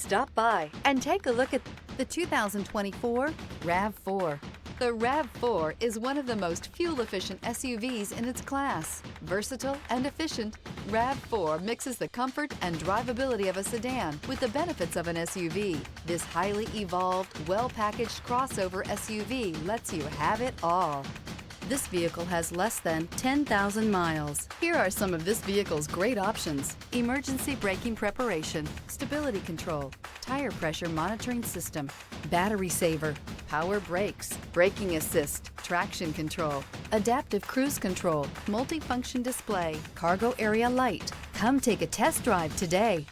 Stop by and take a look at the 2024 RAV4. The RAV4 is one of the most fuel-efficient SUVs in its class. Versatile and efficient, RAV4 mixes the comfort and drivability of a sedan with the benefits of an SUV. This highly evolved, well-packaged crossover SUV lets you have it all. This vehicle has less than 10,000 miles. Here are some of this vehicle's great options: emergency braking preparation, stability control, tire pressure monitoring system, battery saver, power brakes, braking assist, traction control, adaptive cruise control, multifunction display, cargo area light. Come take a test drive today.